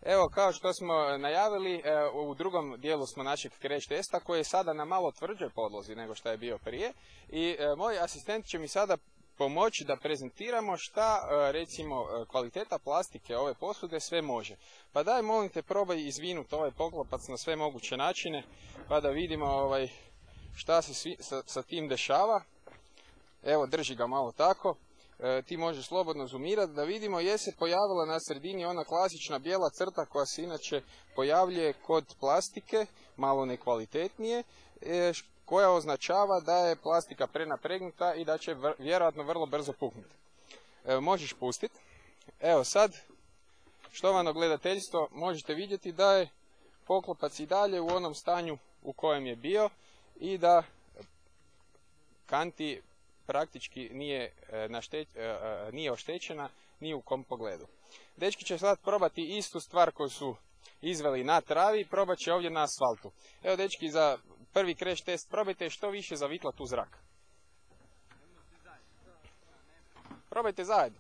Evo, kao što smo najavili, u drugom dijelu smo našeg crash testa koji je sada na malo tvrđoj podlozi nego što je bio prije. I moj asistent će mi sada pomoći da prezentiramo šta, recimo, kvaliteta plastike ove posude sve može. Pa daj, molim te, probaj izvinuti ovaj poklopac na sve moguće načine, pa da vidimo šta se sa tim dešava. Evo, drži ga malo tako. Ti možeš slobodno zoomirati da vidimo je se pojavila na sredini ona klasična bijela crta koja se inače pojavljuje kod plastike, malo nekvalitetnije, koja označava da je plastika prenapregnuta i da će vjerojatno vrlo brzo puknuti. Možeš pustiti. Evo sad, štovano gledateljstvo, možete vidjeti da je poklopac i dalje u onom stanju u kojem je bio i da kanti praktički nije oštećena ni u kom pogledu. Dečki će sad probati istu stvar koju su izveli na travi, probat će ovdje na asfaltu. Evo, dečki, za prvi crash test probajte što više zavitlati u zrak. Probajte zajedno.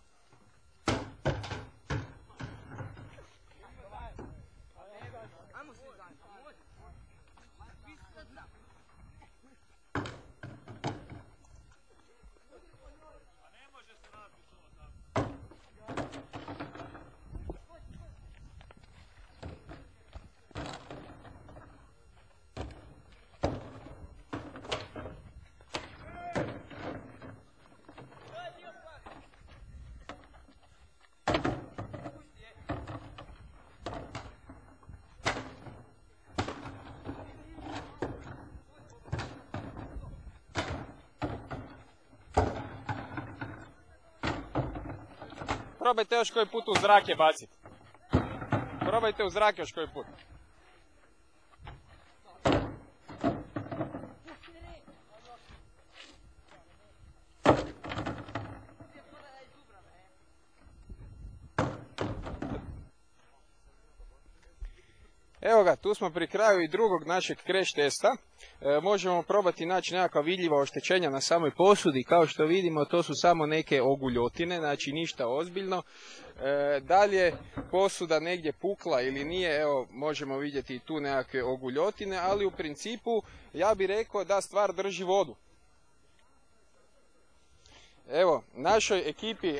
Probajte još koji put u zrak je baciti. Probajte u zrak još koji put. Evo ga, tu smo pri kraju i drugog našeg crash testa. Možemo probati naći nekakva vidljiva oštećenja na samoj posudi. Kao što vidimo, to su samo neke oguljotine, znači ništa ozbiljno. Dalje, posuda negdje pukla ili nije, evo, možemo vidjeti i tu nekakve oguljotine, ali u principu ja bih rekao da stvar drži vodu. Evo, našoj ekipi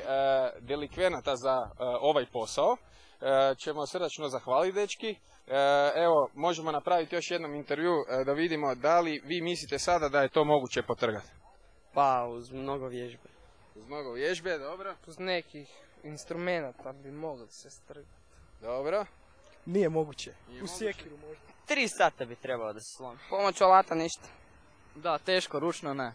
delikvenata za ovaj posao ćemo srdačno zahvaliti, dečki. Evo, možemo napraviti još jednom intervju da vidimo da li vi mislite sada da je to moguće potrgati. Pa, uz mnogo vježbe. Uz mnogo vježbe, dobro. Uz nekih instrumenta bi mogli se strgati. Dobro. Nije moguće. U sjekiru možda. 3 sata bi trebalo da se slomi. Pomoću alata ništa. Da, teško, ručno ne.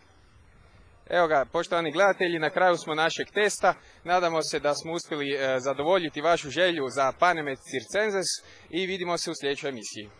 Evo ga, poštovani gledatelji, na kraju smo našeg testa. Nadamo se da smo uspjeli zadovoljiti vašu želju za Panemec Circenses i vidimo se u sljedećoj emisiji.